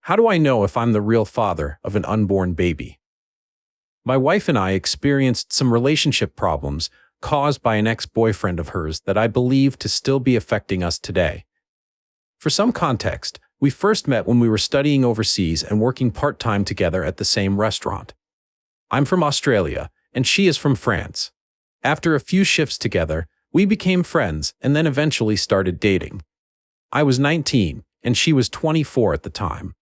How do I know if I'm the real father of an unborn baby? My wife and I experienced some relationship problems caused by an ex-boyfriend of hers that I believe to still be affecting us today. For some context, we first met when we were studying overseas and working part-time together at the same restaurant. I'm from Australia, and she is from France. After a few shifts together, we became friends and then eventually started dating. I was 19, and she was 24 at the time.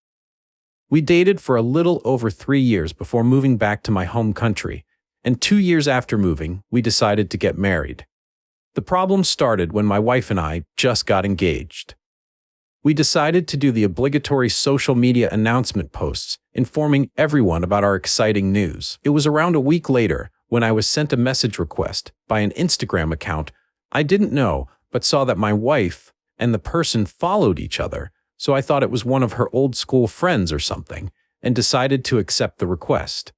We dated for a little over 3 years before moving back to my home country, and 2 years after moving, we decided to get married. The problem started when my wife and I just got engaged. We decided to do the obligatory social media announcement posts, informing everyone about our exciting news. It was around a week later when I was sent a message request by an Instagram account I didn't know, but saw that my wife and the person followed each other, so I thought it was one of her old school friends or something, and decided to accept the request.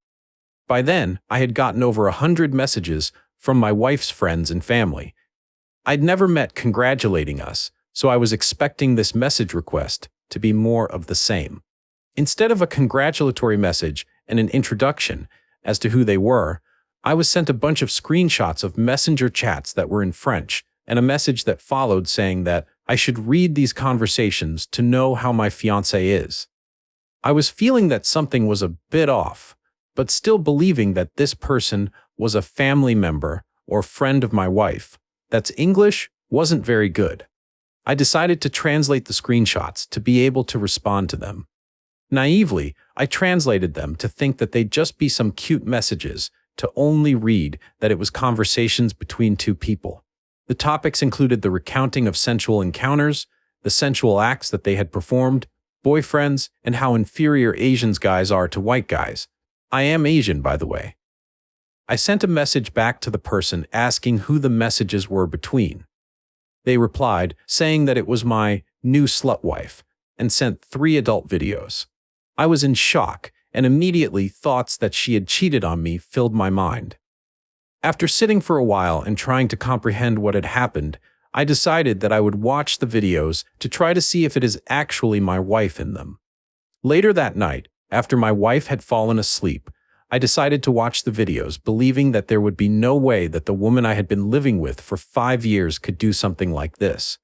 By then, I had gotten over 100 messages from my wife's friends and family. I'd never met congratulating us, so I was expecting this message request to be more of the same. Instead of a congratulatory message and an introduction as to who they were, I was sent a bunch of screenshots of messenger chats that were in French and a message that followed saying that I should read these conversations to know how my fiancé is. I was feeling that something was a bit off, but still believing that this person was a family member or friend of my wife. That's English wasn't very good. I decided to translate the screenshots to be able to respond to them. Naively, I translated them to think that they'd just be some cute messages, to only read that it was conversations between two people. The topics included the recounting of sensual encounters, the sensual acts that they had performed, boyfriends, and how inferior Asians guys are to white guys. I am Asian, by the way. I sent a message back to the person asking who the messages were between. They replied, saying that it was my new slut wife, and sent 3 adult videos. I was in shock, and immediately thoughts that she had cheated on me filled my mind. After sitting for a while and trying to comprehend what had happened, I decided that I would watch the videos to try to see if it is actually my wife in them. Later that night, after my wife had fallen asleep, I decided to watch the videos, believing that there would be no way that the woman I had been living with for 5 years could do something like this.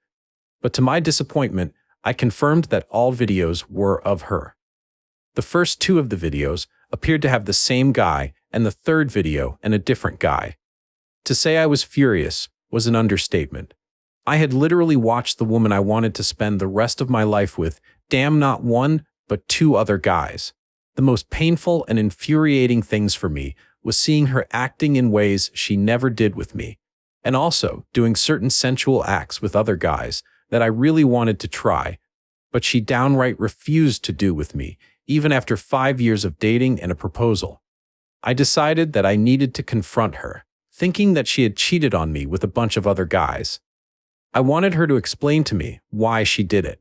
But to my disappointment, I confirmed that all videos were of her. The first 2 of the videos appeared to have the same guy, and the third video and a different guy. To say I was furious was an understatement. I had literally watched the woman I wanted to spend the rest of my life with, damn not 1, but 2 other guys. The most painful and infuriating things for me was seeing her acting in ways she never did with me, and also doing certain sensual acts with other guys that I really wanted to try, but she downright refused to do with me, even after 5 years of dating and a proposal. I decided that I needed to confront her, thinking that she had cheated on me with a bunch of other guys. I wanted her to explain to me why she did it.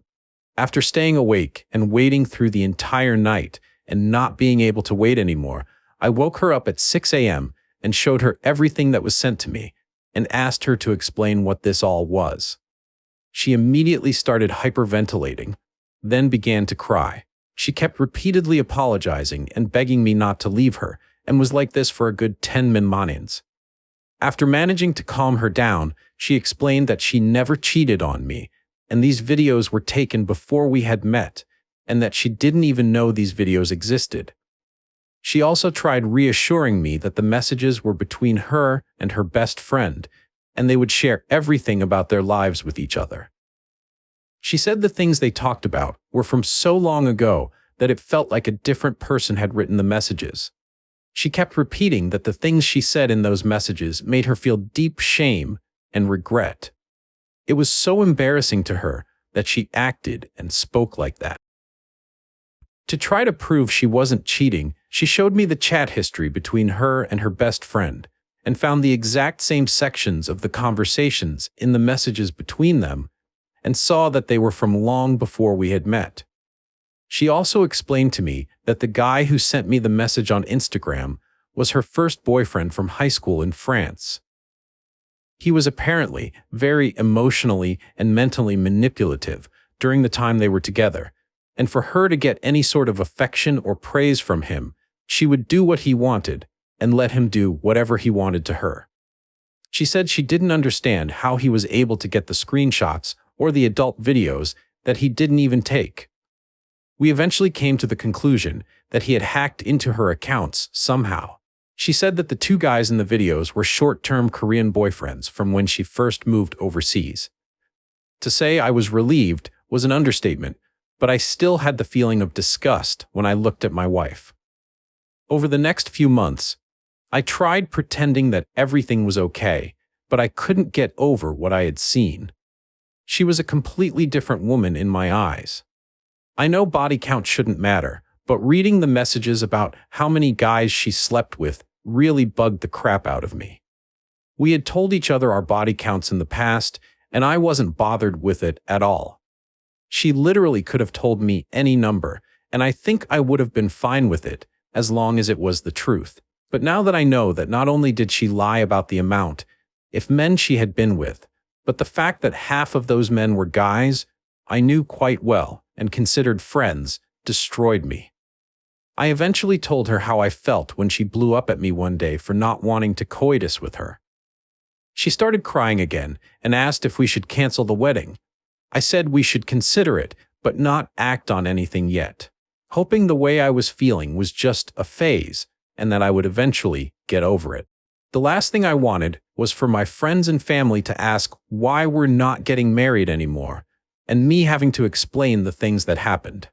After staying awake and waiting through the entire night and not being able to wait anymore, I woke her up at 6 a.m. and showed her everything that was sent to me and asked her to explain what this all was. She immediately started hyperventilating, then began to cry. She kept repeatedly apologizing and begging me not to leave her, and was like this for a good 10 minutes. After managing to calm her down, she explained that she never cheated on me, and these videos were taken before we had met, and that she didn't even know these videos existed. She also tried reassuring me that the messages were between her and her best friend, and they would share everything about their lives with each other. She said the things they talked about were from so long ago that it felt like a different person had written the messages. She kept repeating that the things she said in those messages made her feel deep shame and regret. It was so embarrassing to her that she acted and spoke like that. To try to prove she wasn't cheating, she showed me the chat history between her and her best friend, and found the exact same sections of the conversations in the messages between them, and saw that they were from long before we had met. She also explained to me that the guy who sent me the message on Instagram was her first boyfriend from high school in France. He was apparently very emotionally and mentally manipulative during the time they were together, and for her to get any sort of affection or praise from him, she would do what he wanted and let him do whatever he wanted to her. She said she didn't understand how he was able to get the screenshots or the adult videos that he didn't even take. We eventually came to the conclusion that he had hacked into her accounts somehow. She said that the two guys in the videos were short-term Korean boyfriends from when she first moved overseas. To say I was relieved was an understatement, but I still had the feeling of disgust when I looked at my wife. Over the next few months, I tried pretending that everything was okay, but I couldn't get over what I had seen. She was a completely different woman in my eyes. I know body count shouldn't matter, but reading the messages about how many guys she slept with really bugged the crap out of me. We had told each other our body counts in the past, and I wasn't bothered with it at all. She literally could have told me any number, and I think I would have been fine with it, as long as it was the truth. But now that I know that not only did she lie about the amount, if men she had been with, but the fact that half of those men were guys I knew quite well and considered friends, destroyed me. I eventually told her how I felt when she blew up at me one day for not wanting to coitus with her. She started crying again and asked if we should cancel the wedding. I said we should consider it, but not act on anything yet, hoping the way I was feeling was just a phase and that I would eventually get over it. The last thing I wanted was for my friends and family to ask why we're not getting married anymore, and me having to explain the things that happened.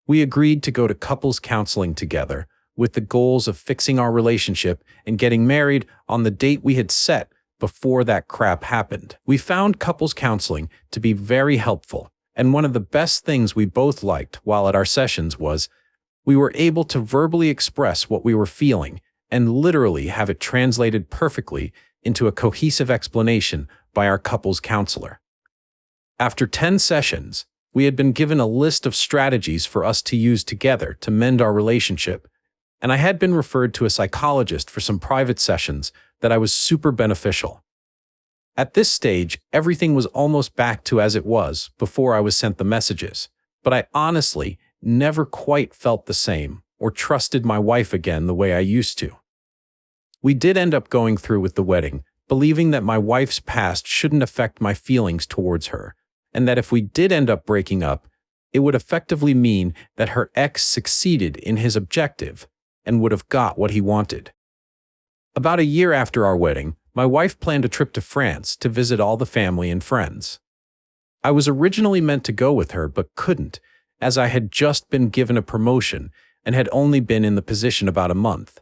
We agreed to go to couples counseling together, with the goals of fixing our relationship and getting married on the date we had set before that crap happened. We found couples counseling to be very helpful, and one of the best things we both liked while at our sessions was we were able to verbally express what we were feeling and literally have it translated perfectly into a cohesive explanation by our couples counselor. After 10 sessions, we had been given a list of strategies for us to use together to mend our relationship, and I had been referred to a psychologist for some private sessions that I was super beneficial. At this stage, everything was almost back to as it was before I was sent the messages, but I honestly never quite felt the same or trusted my wife again the way I used to. We did end up going through with the wedding, believing that my wife's past shouldn't affect my feelings towards her, and that if we did end up breaking up, it would effectively mean that her ex succeeded in his objective and would have got what he wanted. About a year after our wedding, my wife planned a trip to France to visit all the family and friends. I was originally meant to go with her but couldn't, as I had just been given a promotion and had only been in the position about a month.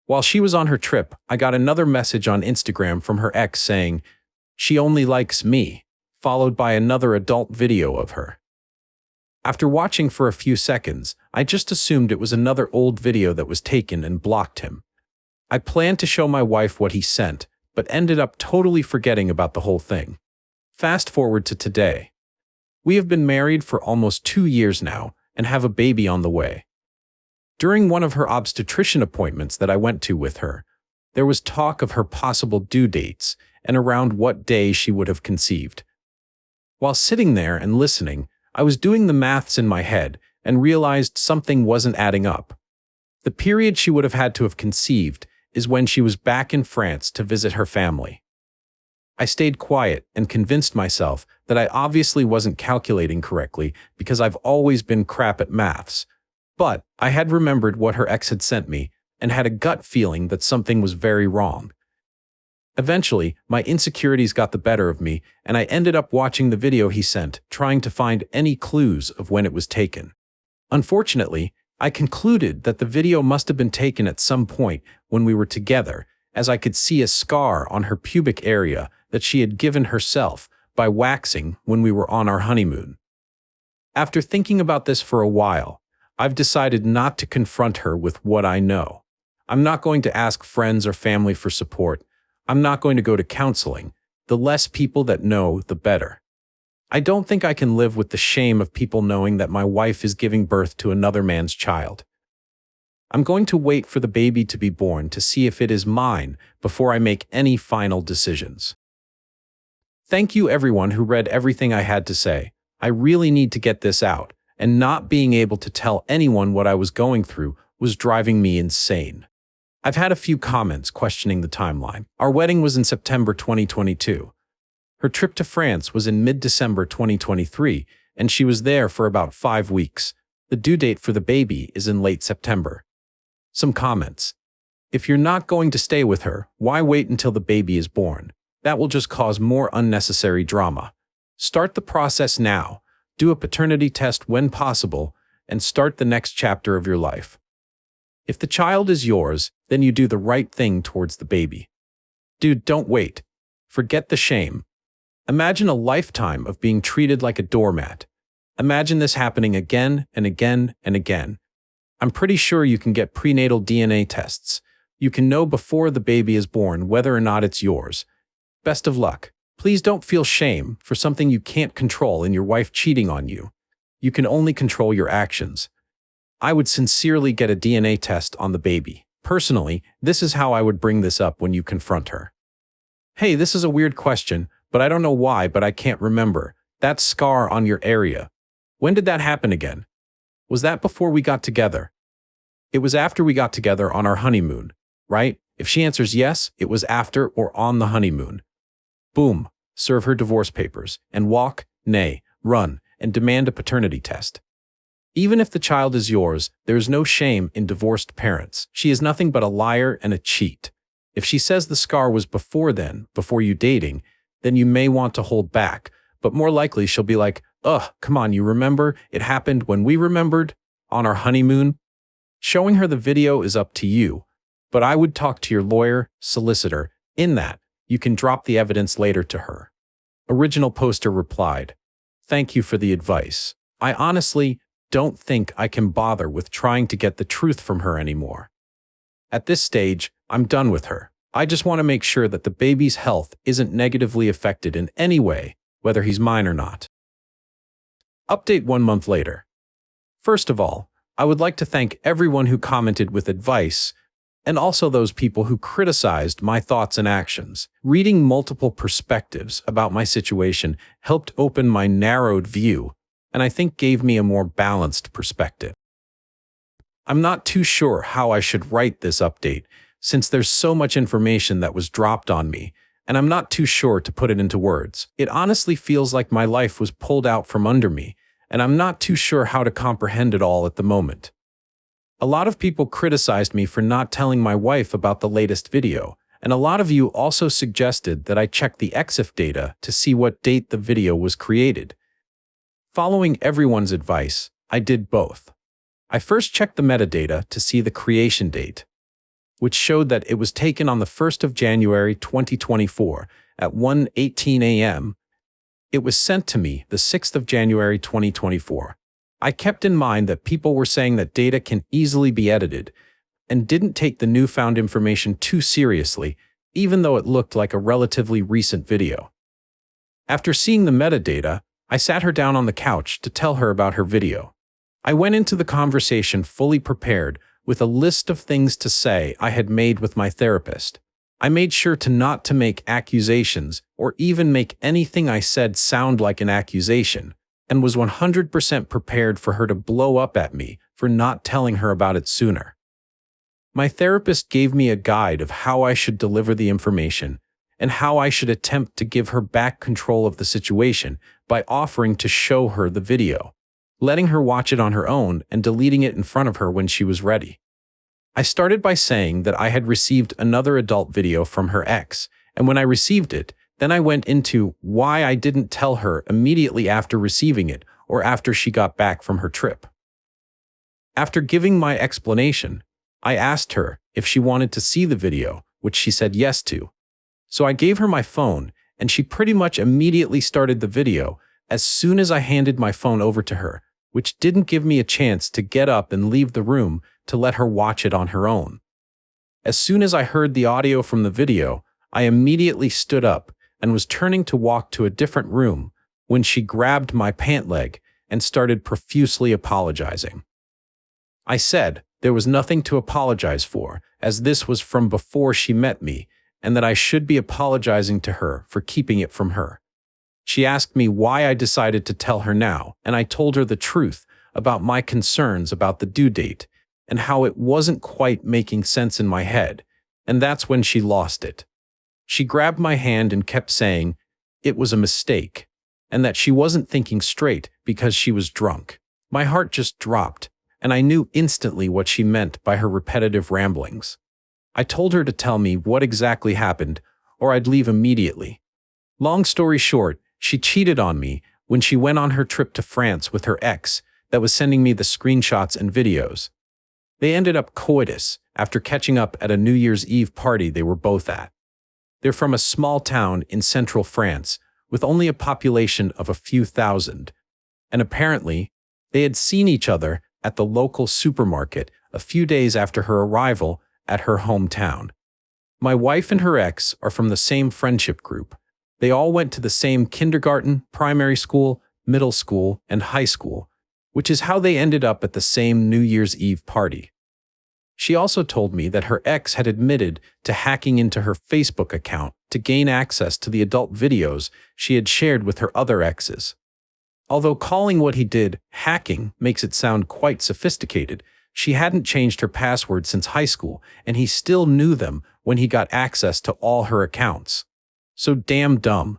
While she was on her trip, I got another message on Instagram from her ex saying, "She only likes me," followed by another adult video of her. After watching for a few seconds, I just assumed it was another old video that was taken and blocked him. I planned to show my wife what he sent, but ended up totally forgetting about the whole thing. Fast forward to today. We have been married for almost 2 years now and have a baby on the way. During one of her obstetrician appointments that I went to with her, there was talk of her possible due dates and around what day she would have conceived. While sitting there and listening, I was doing the maths in my head and realized something wasn't adding up. The period she would have had to have conceived is when she was back in France to visit her family. I stayed quiet and convinced myself that I obviously wasn't calculating correctly because I've always been crap at maths, but I had remembered what her ex had sent me and had a gut feeling that something was very wrong. Eventually, my insecurities got the better of me, and I ended up watching the video he sent, trying to find any clues of when it was taken. Unfortunately, I concluded that the video must have been taken at some point when we were together, as I could see a scar on her pubic area that she had given herself by waxing when we were on our honeymoon. After thinking about this for a while, I've decided not to confront her with what I know. I'm not going to ask friends or family for support. I'm not going to go to counseling. The less people that know, the better. I don't think I can live with the shame of people knowing that my wife is giving birth to another man's child. I'm going to wait for the baby to be born to see if it is mine before I make any final decisions. Thank you everyone who read everything I had to say. I really need to get this out, and not being able to tell anyone what I was going through was driving me insane. I've had a few comments questioning the timeline. Our wedding was in September 2022. Her trip to France was in mid-December 2023, and she was there for about 5 weeks. The due date for the baby is in late September. Some comments. If you're not going to stay with her, why wait until the baby is born? That will just cause more unnecessary drama. Start the process now, do a paternity test when possible, and start the next chapter of your life. If the child is yours, then you do the right thing towards the baby. Dude, don't wait. Forget the shame. Imagine a lifetime of being treated like a doormat. Imagine this happening again and again and again. I'm pretty sure you can get prenatal DNA tests. You can know before the baby is born whether or not it's yours. Best of luck. Please don't feel shame for something you can't control in your wife cheating on you. You can only control your actions. I would sincerely get a DNA test on the baby. Personally, this is how I would bring this up when you confront her. Hey, this is a weird question, but I don't know why, but I can't remember. That scar on your area. When did that happen again? Was that before we got together? It was after we got together on our honeymoon, right? If she answers yes, it was after or on the honeymoon. Boom. Serve her divorce papers and walk, nay, run, and demand a paternity test. Even if the child is yours, there is no shame in divorced parents. She is nothing but a liar and a cheat. If she says the scar was before then, before you dating, then you may want to hold back, but more likely she'll be like, ugh, come on, you remember? It happened when we remembered? On our honeymoon? Showing her the video is up to you, but I would talk to your lawyer, solicitor. In that, you can drop the evidence later to her. Original poster replied, "Thank you for the advice. I honestly don't think I can bother with trying to get the truth from her anymore. At this stage, I'm done with her. I just want to make sure that the baby's health isn't negatively affected in any way, whether he's mine or not." Update 1 month later. First of all, I would like to thank everyone who commented with advice, and also those people who criticized my thoughts and actions. Reading multiple perspectives about my situation helped open my narrowed view, and I think gave me a more balanced perspective. I'm not too sure how I should write this update, since there's so much information that was dropped on me, and I'm not too sure to put it into words. It honestly feels like my life was pulled out from under me, and I'm not too sure how to comprehend it all at the moment. A lot of people criticized me for not telling my wife about the latest video, and a lot of you also suggested that I check the EXIF data to see what date the video was created. Following everyone's advice, I did both. I first checked the metadata to see the creation date, which showed that it was taken on the 1st of January 2024 at 1:18 a.m. It was sent to me the 6th of January 2024. I kept in mind that people were saying that data can easily be edited, and didn't take the newfound information too seriously, even though it looked like a relatively recent video. After seeing the metadata, I sat her down on the couch to tell her about her video. I went into the conversation fully prepared with a list of things to say I had made with my therapist. I made sure not to make accusations or even make anything I said sound like an accusation, and was 100% prepared for her to blow up at me for not telling her about it sooner. My therapist gave me a guide of how I should deliver the information and how I should attempt to give her back control of the situation by offering to show her the video, letting her watch it on her own and deleting it in front of her when she was ready. I started by saying that I had received another adult video from her ex, and when I received it, then I went into why I didn't tell her immediately after receiving it or after she got back from her trip. After giving my explanation, I asked her if she wanted to see the video, which she said yes to. So I gave her my phone, and she pretty much immediately started the video as soon as I handed my phone over to her, which didn't give me a chance to get up and leave the room to let her watch it on her own. As soon as I heard the audio from the video, I immediately stood up and was turning to walk to a different room when she grabbed my pant leg and started profusely apologizing. I said there was nothing to apologize for, as this was from before she met me, and that I should be apologizing to her for keeping it from her. She asked me why I decided to tell her now, and I told her the truth, about my concerns about the due date and how it wasn't quite making sense in my head, and that's when she lost it. She grabbed my hand and kept saying it was a mistake, and that she wasn't thinking straight because she was drunk. My heart just dropped, and I knew instantly what she meant by her repetitive ramblings. I told her to tell me what exactly happened, or I'd leave immediately. Long story short, she cheated on me when she went on her trip to France with her ex that was sending me the screenshots and videos. They ended up coitus after catching up at a New Year's Eve party they were both at. They're from a small town in central France with only a population of a few thousand, and apparently they had seen each other at the local supermarket a few days after her arrival at her hometown. My wife and her ex are from the same friendship group. They all went to the same kindergarten, primary school, middle school, and high school, which is how they ended up at the same New Year's Eve party. She also told me that her ex had admitted to hacking into her Facebook account to gain access to the adult videos she had shared with her other exes. Although calling what he did hacking makes it sound quite sophisticated, she hadn't changed her password since high school, and he still knew them when he got access to all her accounts. So damn dumb.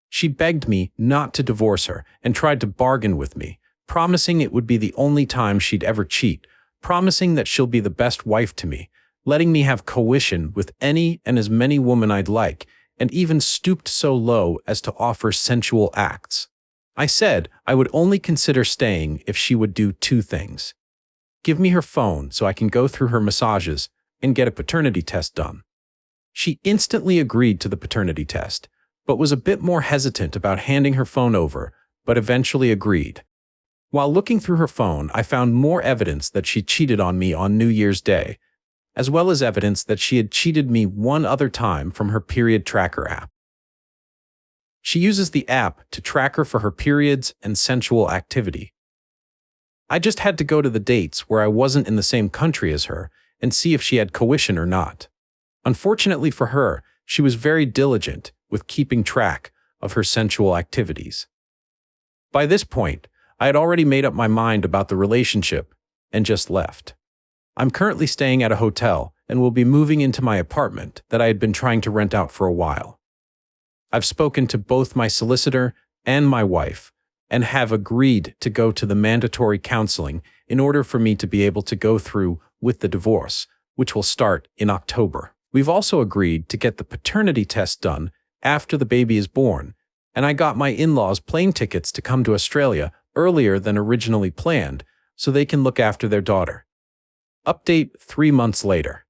She begged me not to divorce her and tried to bargain with me, promising it would be the only time she'd ever cheat, promising that she'll be the best wife to me, letting me have coition with any and as many women I'd like, and even stooped so low as to offer sensual acts. I said I would only consider staying if she would do two things. Give me her phone so I can go through her massages and get a paternity test done. She instantly agreed to the paternity test, but was a bit more hesitant about handing her phone over, but eventually agreed. While looking through her phone, I found more evidence that she cheated on me on New Year's Day, as well as evidence that she had cheated me one other time from her period tracker app. She uses the app to track her for her periods and sensual activity. I just had to go to the dates where I wasn't in the same country as her and see if she had coition or not. Unfortunately for her, she was very diligent with keeping track of her sensual activities. By this point, I had already made up my mind about the relationship and just left. I'm currently staying at a hotel and will be moving into my apartment that I had been trying to rent out for a while. I've spoken to both my solicitor and my wife and have agreed to go to the mandatory counseling in order for me to be able to go through with the divorce, which will start in October. We've also agreed to get the paternity test done after the baby is born, and I got my in-laws plane tickets to come to Australia earlier than originally planned so they can look after their daughter. Update 3 months later.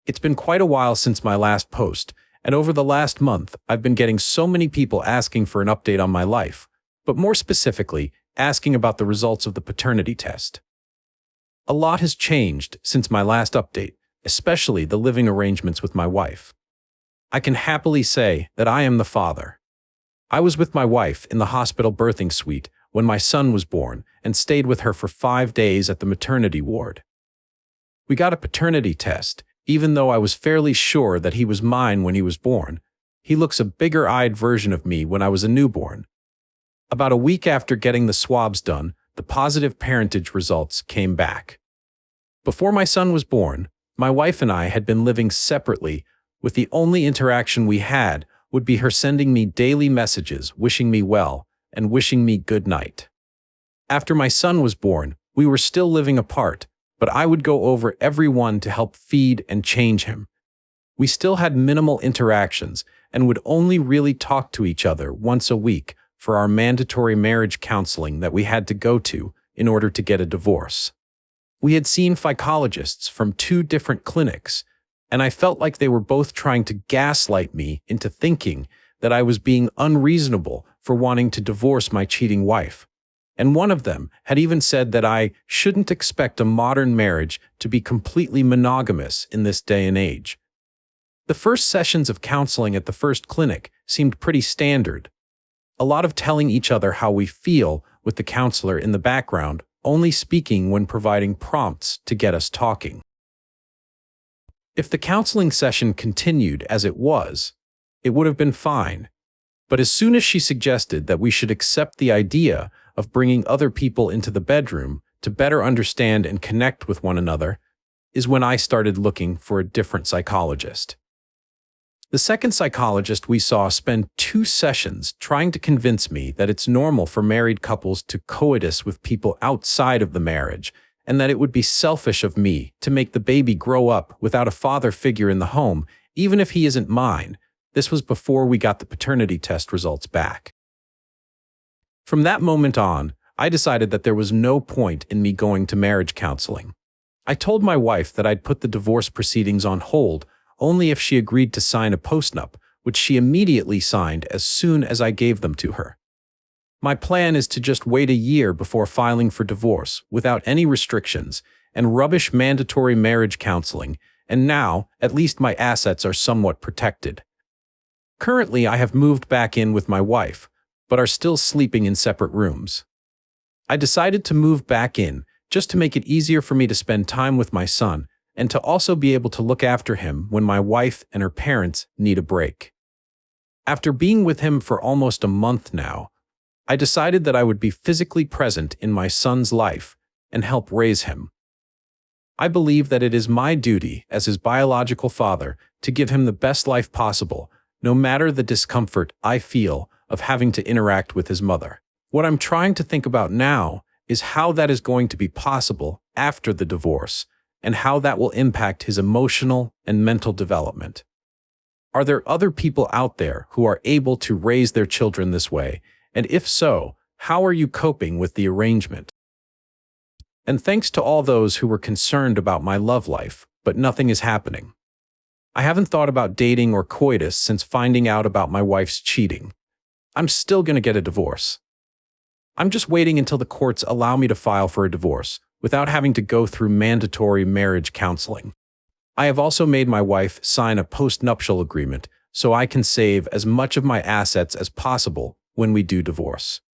It's been quite a while since my last post, and over the last month, I've been getting so many people asking for an update on my life, but more specifically, asking about the results of the paternity test. A lot has changed since my last update, especially the living arrangements with my wife. I can happily say that I am the father. I was with my wife in the hospital birthing suite when my son was born and stayed with her for 5 days at the maternity ward. We got a paternity test, even though I was fairly sure that he was mine when he was born. He looks a bigger-eyed version of me when I was a newborn. About a week after getting the swabs done, the positive parentage results came back. Before my son was born, my wife and I had been living separately, with the only interaction we had would be her sending me daily messages wishing me well and wishing me good night. After my son was born, we were still living apart, but I would go over every one to help feed and change him. We still had minimal interactions and would only really talk to each other once a week for our mandatory marriage counseling that we had to go to in order to get a divorce. We had seen psychologists from 2 different clinics, and I felt like they were both trying to gaslight me into thinking that I was being unreasonable for wanting to divorce my cheating wife. And one of them had even said that I shouldn't expect a modern marriage to be completely monogamous in this day and age. The first sessions of counseling at the first clinic seemed pretty standard. A lot of telling each other how we feel with the counselor in the background, only speaking when providing prompts to get us talking. If the counseling session continued as it was, it would have been fine. But as soon as she suggested that we should accept the idea of bringing other people into the bedroom to better understand and connect with one another is when I started looking for a different psychologist. The second psychologist we saw spent 2 sessions trying to convince me that it's normal for married couples to coitus with people outside of the marriage, and that it would be selfish of me to make the baby grow up without a father figure in the home, even if he isn't mine. This was before we got the paternity test results back. From that moment on, I decided that there was no point in me going to marriage counseling. I told my wife that I'd put the divorce proceedings on hold only if she agreed to sign a postnup, which she immediately signed as soon as I gave them to her. My plan is to just wait a year before filing for divorce without any restrictions and rubbish mandatory marriage counseling, and now, at least my assets are somewhat protected. Currently, I have moved back in with my wife, but are still sleeping in separate rooms. I decided to move back in just to make it easier for me to spend time with my son and to also be able to look after him when my wife and her parents need a break. After being with him for almost a month now, I decided that I would be physically present in my son's life and help raise him. I believe that it is my duty as his biological father to give him the best life possible, no matter the discomfort I feel of having to interact with his mother. What I'm trying to think about now is how that is going to be possible after the divorce, and how that will impact his emotional and mental development. Are there other people out there who are able to raise their children this way? And if so, how are you coping with the arrangement? And thanks to all those who were concerned about my love life, but nothing is happening. I haven't thought about dating or coitus since finding out about my wife's cheating. I'm still going to get a divorce. I'm just waiting until the courts allow me to file for a divorce without having to go through mandatory marriage counseling. I have also made my wife sign a postnuptial agreement so I can save as much of my assets as possible when we do divorce.